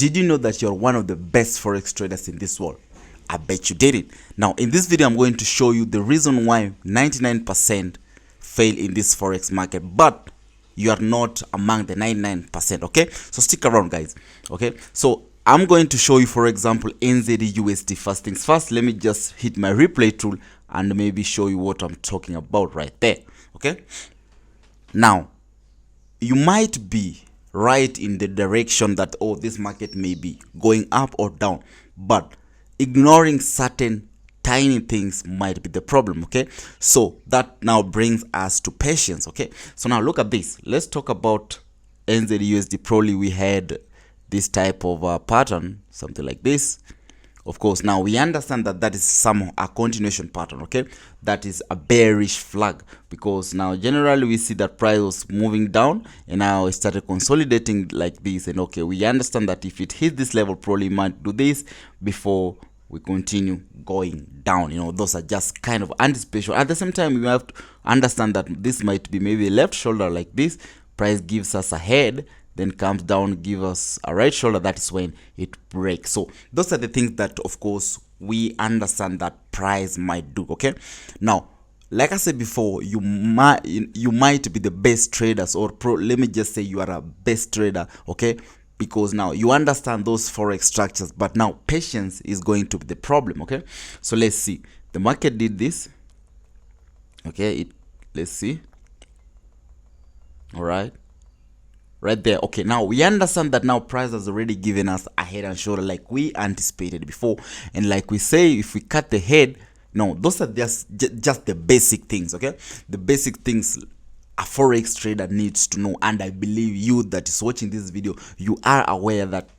Did you know that you're one of the best forex traders in this world? I bet you did it. Now in this video I'm going to show you the reason why 99% fail in this forex market, but you are not among the 99%. Okay, so stick around guys. Okay, so I'm going to show you, for example, NZD/USD. First things first, let me just hit my replay tool and maybe show you what I'm talking about right there. Okay, now you might be right in the direction that, oh, this market may be going up or down, but ignoring certain tiny things might be the problem. Okay, so that now brings us to patience. Okay, so now look at this. Let's talk about NZD/USD. Probably we had this type of pattern, something like this. Of course, now we understand that that is a continuation pattern. Okay, that is a bearish flag, because now generally we see that price was moving down and now it started consolidating like this. And okay, we understand that if it hits this level, probably might do this before we continue going down. You know, those are just kind of anticipation. At the same time, we have to understand that this might be maybe a left shoulder like this. Price gives us a head, then comes down, give us a right shoulder. That is when it breaks. So those are the things that, of course, we understand that price might do. Okay, now like I said before, you might be the best traders, or let me just say you are a best trader. Okay, because now you understand those forex structures, but now patience is going to be the problem. Okay, so let's see. The market did this. Okay, let's see. All right, right there. Okay, now we understand that now price has already given us a head and shoulder like we anticipated before. And like we say, if we cut the head, no, those are just the basic things. Okay, the basic things a forex trader needs to know. And I believe you that is watching this video, you are aware that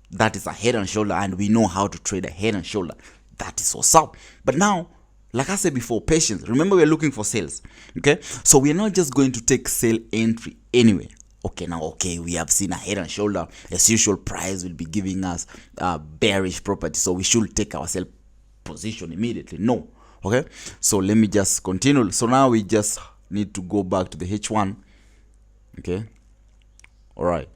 that is a head and shoulder, and we know how to trade a head and shoulder. That is what's up. But now, like I said before, patience. Remember, we're looking for sales. Okay, so we're not just going to take sell entry anyway. Okay, now, okay, we have seen a head and shoulder. As usual, price will be giving us bearish property, so we should take our sell position immediately. No. Okay, so let me just continue. So now we just need to go back to the H1. Okay, all right.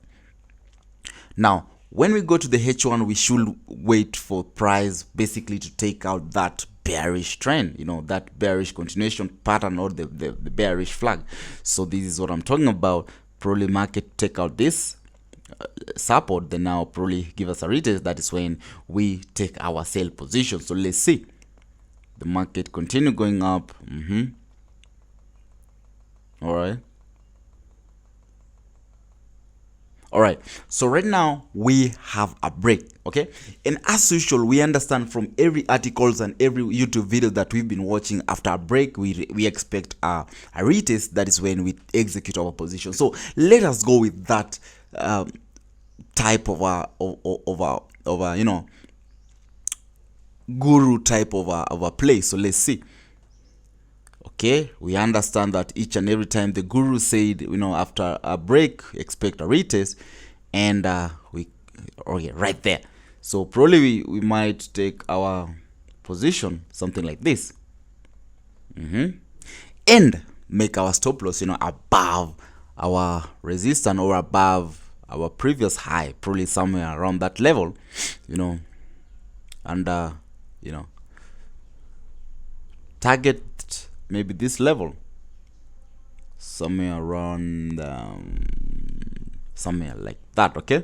Now when we go to the H1, we should wait for price basically to take out that bearish trend, you know, that bearish continuation pattern, or the bearish flag. So this is what I'm talking about. Probably market take out this support, then now probably give us a retest. That is when we take our sell position. So let's see the market continue going up. All right. All right, so right now we have a break. Okay, and as usual, we understand from every articles and every YouTube video that we've been watching, after a break we expect a retest. That is when we execute our position. So let us go with that type of a you know, guru type of a play. So let's see. Okay, we understand that each and every time the guru said, you know, after a break expect a retest, and okay, right there. So probably we might take our position something like this, and make our stop loss, you know, above our resistance or above our previous high, probably somewhere around that level, you know, and you know, target maybe this level, somewhere around somewhere like that. Okay,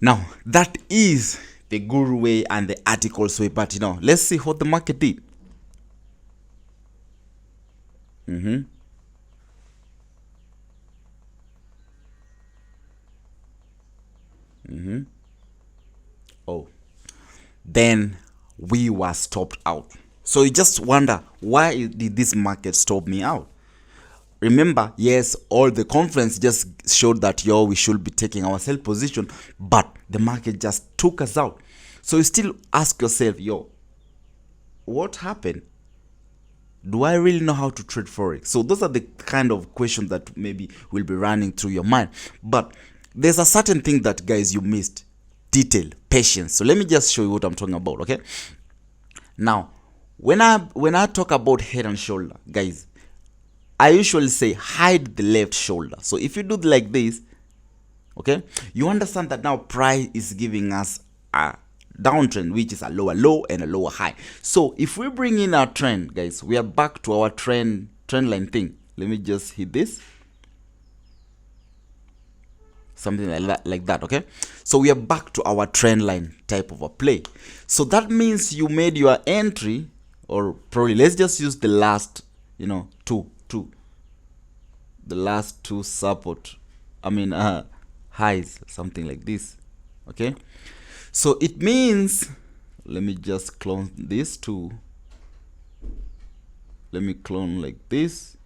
now that is the guru way and the articles way, but you know, let's see what the market did. Oh, then we were stopped out. So you just wonder, why did this market stop me out? Remember, yes, all the conference just showed that, yo, we should be taking our sell position, but the market just took us out. So you still ask yourself, yo, what happened? Do I really know how to trade forex? So those are the kind of questions that maybe will be running through your mind. But there's a certain thing that, guys, you missed: detail, patience. So let me just show you what I'm talking about. Okay, now when I talk about head and shoulder, guys, I usually say hide the left shoulder. So if you do like this, Okay, you understand that now price is giving us a downtrend, which is a lower low and a lower high. So if we bring in our trend, guys, we are back to our trend line thing. Let me just hit this, something like that. Okay, so we are back to our trend line type of a play. So that means you made your entry, or probably let's just use the last, the last two support, highs, something like this. Okay, so it means, let me just clone this too. Let me clone like this,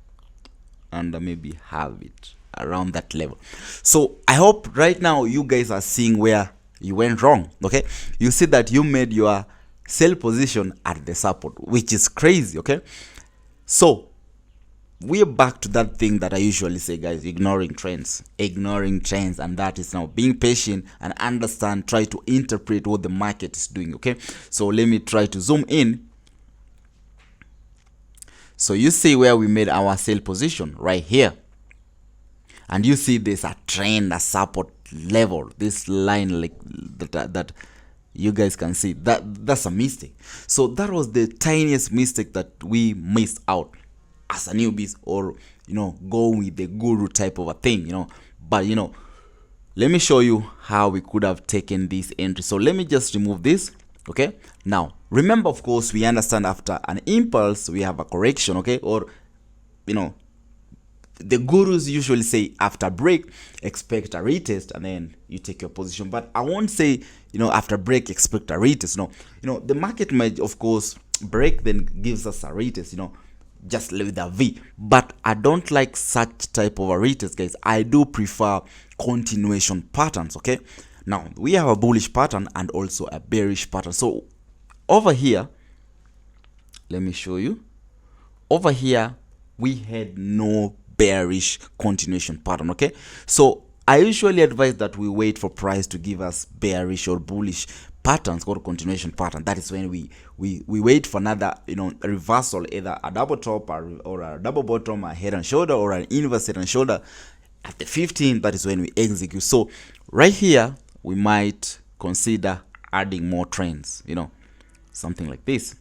and maybe have it around that level. So I hope right now you guys are seeing where you went wrong. Okay, you see that you made your sell position at the support, which is crazy. Okay, so we're back to that thing that I usually say, guys: ignoring trends, and that is now being patient and understand, try to interpret what the market is doing. Okay, so let me try to zoom in. So you see where we made our sell position right here, and you see there's a trend, a support level, this line like that you guys can see. That's a mistake. So that was the tiniest mistake that we missed out as a newbies, or go with the guru type of a thing, but let me show you how we could have taken this entry. So let me just remove this. Okay, now remember, of course, we understand after an impulse we have a correction. Okay, or the gurus usually say after break expect a retest and then you take your position, but I won't say after break expect a retest. No, the market might of course break, then gives us a retest, just with a V, but I don't like such type of a retest, guys. I do prefer continuation patterns. Okay, now we have a bullish pattern and also a bearish pattern. So over here, let me show you. Over here we had no bearish continuation pattern. Okay, so I usually advise that we wait for price to give us bearish or bullish patterns or continuation pattern. That is when we wait for another reversal, either a double top or a double bottom, a head and shoulder, or an inverse head and shoulder at the 15. That is when we execute. So right here we might consider adding more trends, something like this,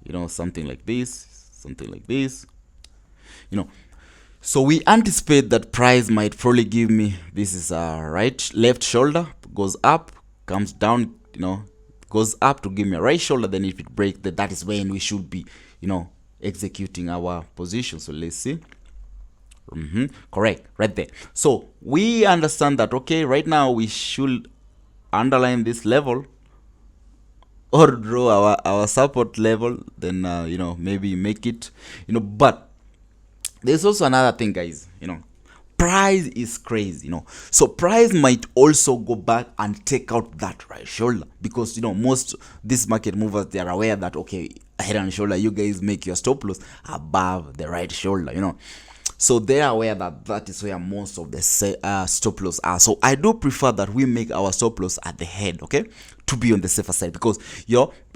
something like this, so we anticipate that price might probably give me, this is a left shoulder, goes up, comes down, goes up to give me a right shoulder. Then if it breaks, that is when we should be executing our position. So let's see. Correct, right there. So we understand that, okay, right now we should underline this level or draw our support level, then maybe make it, but there's also another thing, guys. Price is crazy, so price might also go back and take out that right shoulder, because most these market movers, they are aware that, okay, head and shoulder, you guys make your stop loss above the right shoulder, so they are aware that that is where most of the stop loss are. So I do prefer that we make our stop loss at the head, okay, to be on the safer side, because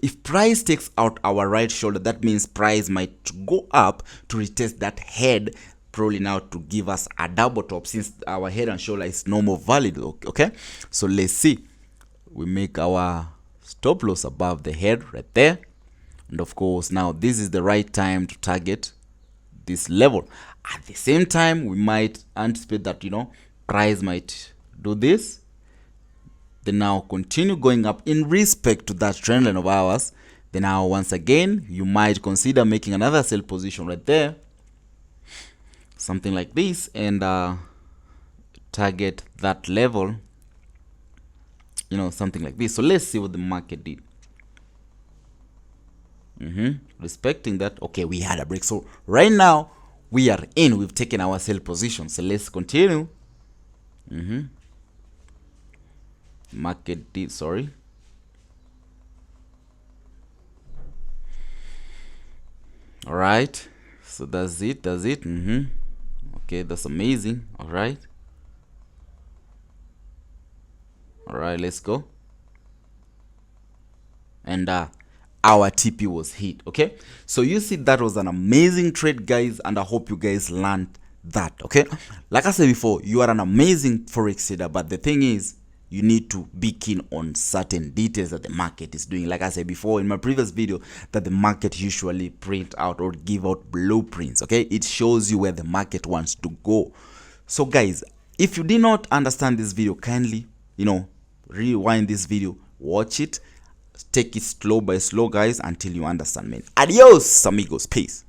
if price takes out our right shoulder, that means price might go up to retest that head, probably now to give us a double top, since our head and shoulder is no more valid. Okay, so let's see. We make our stop loss above the head right there, and of course now this is the right time to target this level. At the same time, we might anticipate that price might do this, then now continue going up in respect to that trend line of ours. Then now once again you might consider making another sell position right there, something like this, and target that level, something like this. So let's see what the market did. Respecting that, okay, we had a break. So right now we are in, we've taken our sell position. So let's continue. Market did, sorry, all right, so that's it. Okay, that's amazing. All right, let's go. And our TP was hit. Okay, so you see that was an amazing trade, guys, and I hope you guys learned that. Okay, like I said before, you are an amazing forex trader, but the thing is, you need to be keen on certain details that the market is doing. Like I said before in my previous video, that the market usually print out or give out blueprints. Okay, it shows you where the market wants to go. So guys, if you did not understand this video, kindly, rewind this video, watch it, take it slow by slow, guys, until you understand, man. Adios amigos, peace.